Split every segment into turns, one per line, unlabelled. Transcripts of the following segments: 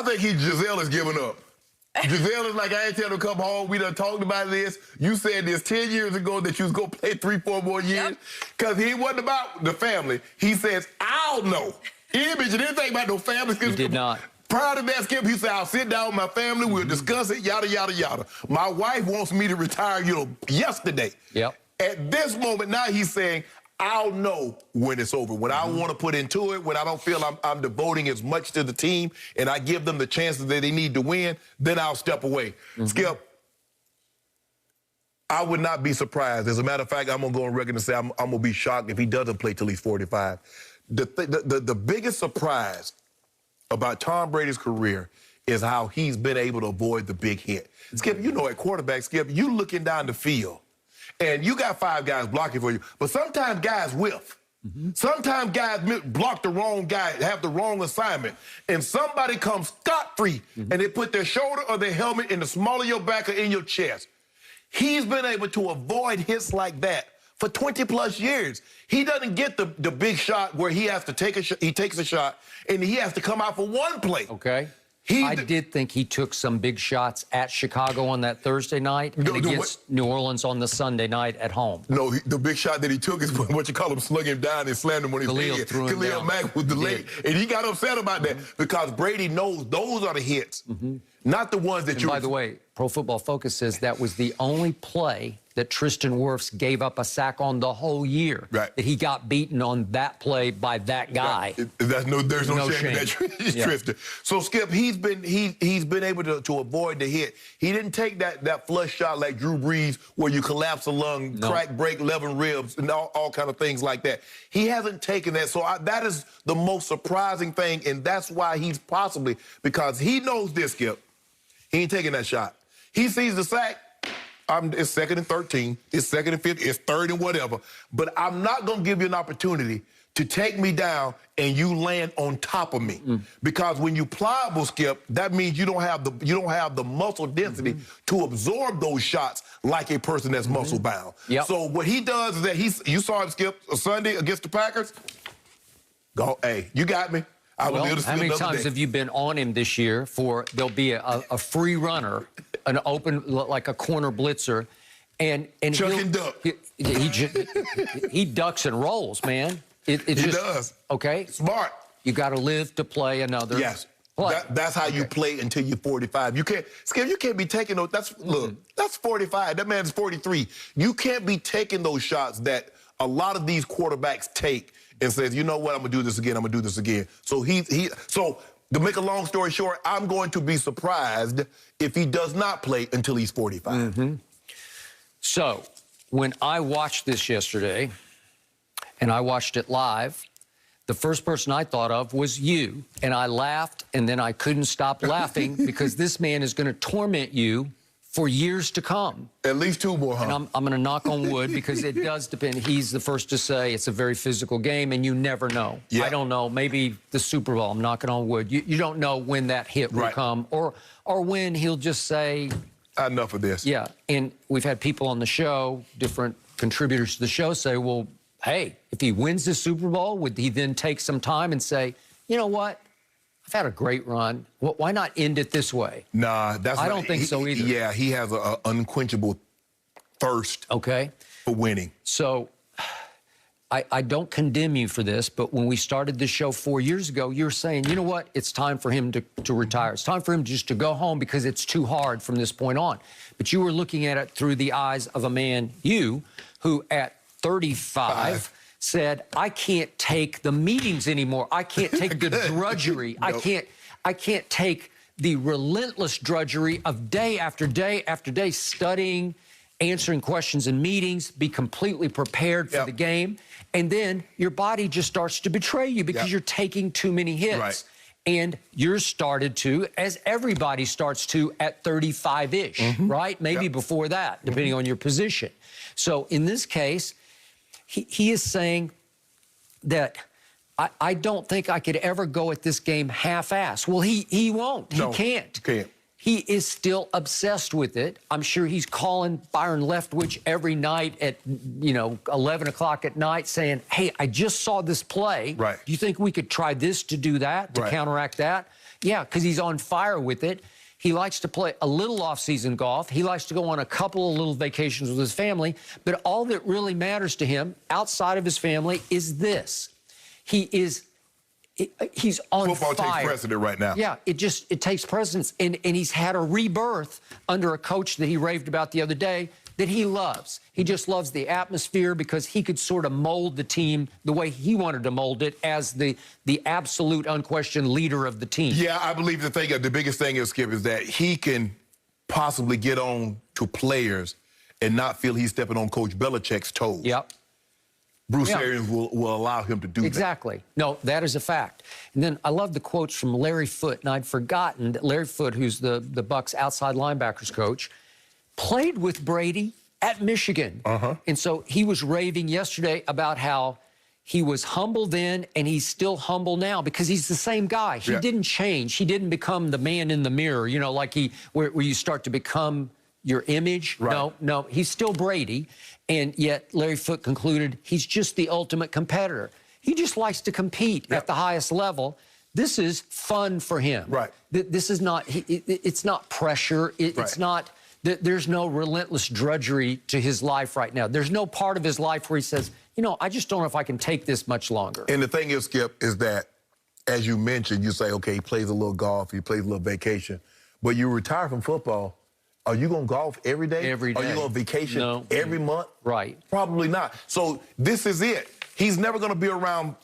I think Giselle is giving up. Giselle is like, I ain't tell her to come home. We done talked about this. You said this 10 years ago that you was going to play 3-4 more years. Because he wasn't about the family. He says, I'll know. He didn't mention anything about no family.
He did not.
Prior to that, Skip, he said, I'll sit down with my family. We'll discuss it, yada, yada, yada. My wife wants me to retire, yesterday.
Yep.
At this moment, now he's saying, I'll know when it's over. When I want to put into it, when I don't feel I'm devoting as much to the team and I give them the chances that they need to win, then I'll step away. Skip, I would not be surprised. As a matter of fact, I'm going to go on record and say I'm going to be shocked if he doesn't play till he's 45. The biggest surprise about Tom Brady's career is how he's been able to avoid the big hit. Skip, you know at quarterback, Skip, you looking down the field, and you got 5 guys blocking for you, but sometimes guys whiff. Sometimes guys block the wrong guy, have the wrong assignment, and somebody comes scot-free, and they put their shoulder or their helmet in the small of your back or in your chest. He's been able to avoid hits like that for 20-plus years. He doesn't get the big shot where he has to take a shot, he takes a shot, and he has to come out for one play.
Okay. I did think he took some big shots at Chicago on that Thursday night and against New Orleans on the Sunday night at home.
No, the big shot that he took is what you call him, slung him down and slammed him on his head. Khalil Mack was delayed. And he got upset about that because Brady knows those are the hits, not the ones that
By the way, Pro Football Focus says that was the only play that Tristan Wirfs gave up a sack on the whole year. Right. That he got beaten on that play by that guy.
There's no shame in that, Tristan. So Skip, he's been able to avoid the hit. He didn't take that flush shot like Drew Brees where you collapse a lung, crack, break 11 ribs, and all kind of things like that. He hasn't taken that. So that is the most surprising thing, and that's why he's possibly, because he knows this, Skip. He ain't taking that shot. He sees the sack. It's 2nd and 13. It's 2nd and 15. It's 3rd and whatever. But I'm not going to give you an opportunity to take me down and you land on top of me. Because when you pliable, Skip, that means you don't have the muscle density to absorb those shots like a person that's muscle bound. So what he does is that you saw him, Skip, Sunday against the Packers. Go, hey, you got me.
Well, how many times have you been on him this year for there'll be a free runner, an open, like a corner blitzer, and
Chuck and duck.
He ducks and rolls, man. He
does.
Okay.
Smart.
You got to live to play another.
Yes. That's how you play until you're 45. You can't, Skip, you can't be taking those. Look, that's 45. That man's 43. You can't be taking those shots that a lot of these quarterbacks take and says, you know what, I'm going to do this again, I'm going to do this again. So so to make a long story short, I'm going to be surprised if he does not play until he's 45.
So when I watched this yesterday, and I watched it live, the first person I thought of was you. And I laughed, and then I couldn't stop laughing because this man is going to torment you for years to come.
At least 2 more, huh?
And I'm going to knock on wood because it does depend. He's the first to say it's a very physical game, and you never know. I don't know. Maybe the Super Bowl, I'm knocking on wood. You don't know when that hit will come or when he'll just say...
Enough of this.
Yeah, and we've had people on the show, different contributors to the show, say, well, hey, if he wins the Super Bowl, would he then take some time and say, you know what? I've had a great run. Why not end it this way?
Nah, I
don't think so either.
Yeah, he has an unquenchable thirst for winning.
So I don't condemn you for this, but when we started this show 4 years ago, you were saying, you know what? It's time for him to retire. It's time for him just to go home because it's too hard from this point on. But you were looking at it through the eyes of a man, who at 35 said, I can't take the meetings anymore. I can't take the drudgery. I can't take the relentless drudgery of day after day after day studying, answering questions in meetings, be completely prepared for the game. And then your body just starts to betray you because you're taking too many hits. And yours started to, as everybody starts to at 35-ish, right? Maybe before that, depending on your position. So in this case, he is saying that I don't think I could ever go at this game half-assed. Well, he won't.
No,
he can't.
He can't.
He is still obsessed with it. I'm sure he's calling Byron Leftwich every night at, 11 o'clock at night saying, hey, I just saw this play. Do you think we could try this to do that, to counteract that? Yeah, because he's on fire with it. He likes to play a little off-season golf. He likes to go on a couple of little vacations with his family. But all that really matters to him outside of his family is this. He's on
Football
fire.
takes precedent right now.
Yeah, it takes precedence. And he's had a rebirth under a coach that he raved about the other day that he loves. He just loves the atmosphere because he could sort of mold the team the way he wanted to mold it as the absolute unquestioned leader of the team.
Yeah, I believe the biggest thing is, Skip, is that he can possibly get on to players and not feel he's stepping on Coach Belichick's toes.
Yep.
Bruce Arians will allow him to do that.
Exactly. No, that is a fact. And then I love the quotes from Larry Foote, and I'd forgotten that Larry Foote, who's the Bucs outside linebackers coach, played with Brady at Michigan. And so he was raving yesterday about how he was humble then and he's still humble now because he's the same guy. He didn't change. He didn't become the man in the mirror, you know, like where you start to become your image. Right. No, he's still Brady. And yet Larry Foote concluded he's just the ultimate competitor. He just likes to compete at the highest level. This is fun for him.
Right.
This is not, it's not pressure. It's not, there's no relentless drudgery to his life right now. There's no part of his life where he says, you know, I just don't know if I can take this much longer.
And the thing is, Skip, is that, as you mentioned, you say, okay, he plays a little golf, he plays a little vacation, but you retire from football. Are you going to golf every day?
Every day.
Are you going to vacation every month?
Right.
Probably not. So this is it. He's never going to be around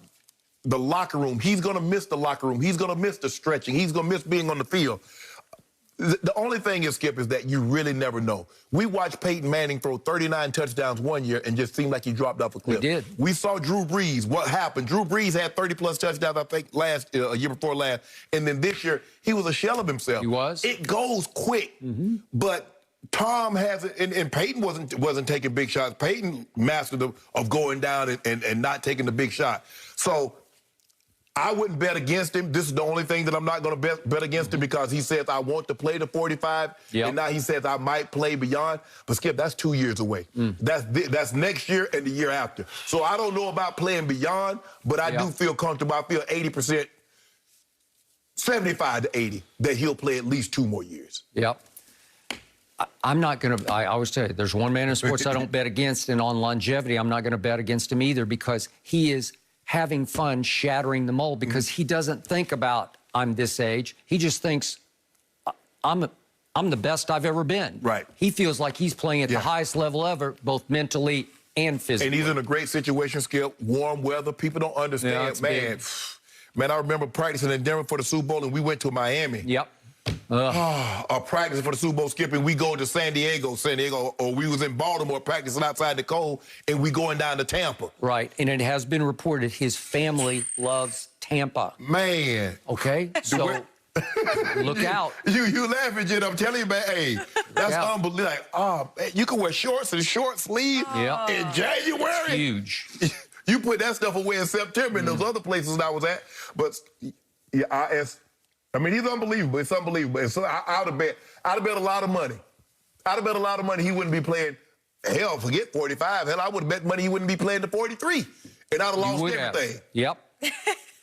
the locker room. He's going to miss the locker room. He's going to miss the stretching. He's going to miss being on the field. The only thing is, Skip, is that you really never know. We watched Peyton Manning throw 39 touchdowns one year and just seemed like he dropped off a cliff.
We did.
We saw Drew Brees. What happened? Drew Brees had 30-plus touchdowns, I think, a year before last. And then this year, he was a shell of himself.
He was.
It goes quick. But Tom has it, and Peyton wasn't taking big shots. Peyton mastered of going down and not taking the big shot. So I wouldn't bet against him. This is the only thing that I'm not going to bet against him because he says, I want to play the 45, and now he says I might play beyond. But, Skip, that's 2 years away. That's next year and the year after. So I don't know about playing beyond, but I do feel comfortable. I feel 80%, 75 to 80, that he'll play at least 2 more years.
Yep. I'm not going to, I always tell you, there's one man in sports I don't bet against, and on longevity, I'm not going to bet against him either because he is having fun shattering the mold because he doesn't think about I'm this age. He just thinks I'm the best I've ever been. Right. He feels like he's playing at the highest level ever, both mentally and physically.
And he's in a great situation, Skip. Warm weather. People don't understand. Man, I remember practicing in Denver for the Super Bowl, and we went to Miami.
Yep.
Practicing for the Super Bowl, Skip, and we go to San Diego, or we was in Baltimore practicing outside the cold, and we going down to Tampa.
Right, and it has been reported his family loves Tampa.
Man.
Okay, so look out.
You laughing, Jen. I'm telling you, man, hey, that's unbelievable. Like, man, you can wear shorts and short sleeve in January.
It's huge.
You put that stuff away in September in those other places I was at. But, I mean, he's unbelievable. It's unbelievable. And so I'd have bet a lot of money. I'd have bet a lot of money he wouldn't be playing. Hell, forget 45. Hell, I would have bet money he wouldn't be playing the 43. And I'd have lost everything.
Yep.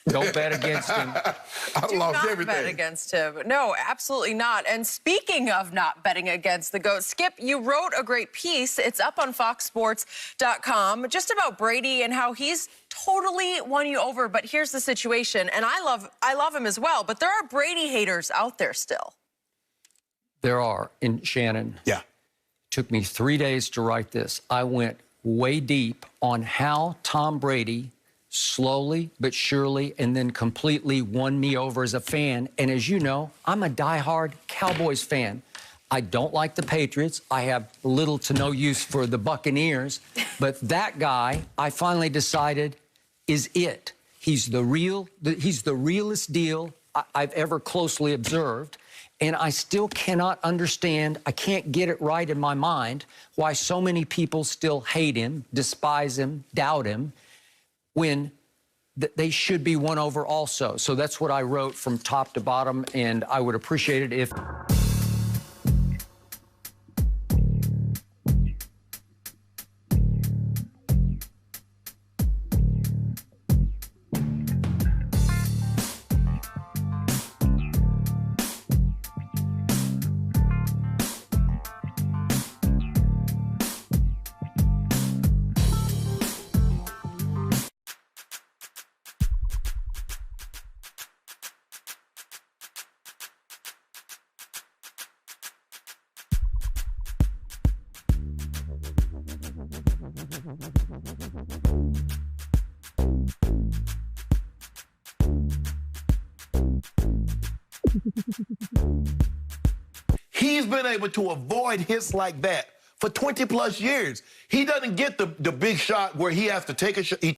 Don't bet against him.
I'd have lost everything.
Do not bet against him. No, absolutely not. And speaking of not betting against the GOAT, Skip, you wrote a great piece. It's up on foxsports.com just about Brady and how he's totally won you over. But here's the situation, and I love him as well, but there are Brady haters out there still.
There are. And Shannon.
Yeah.
It took me 3 days to write this. I went way deep on how Tom Brady slowly but surely and then completely won me over as a fan. And as you know, I'm a diehard Cowboys fan. I don't like the Patriots. I have little to no use for the Buccaneers. But that guy, I finally decided, is it. He's the realest deal I've ever closely observed. And I still cannot understand, I can't get it right in my mind, why so many people still hate him, despise him, doubt him, when they should be won over also. So that's what I wrote from top to bottom, and I would appreciate it if...
He's been able to avoid hits like that for 20 plus years. He doesn't get the big shot where he has to take a shot.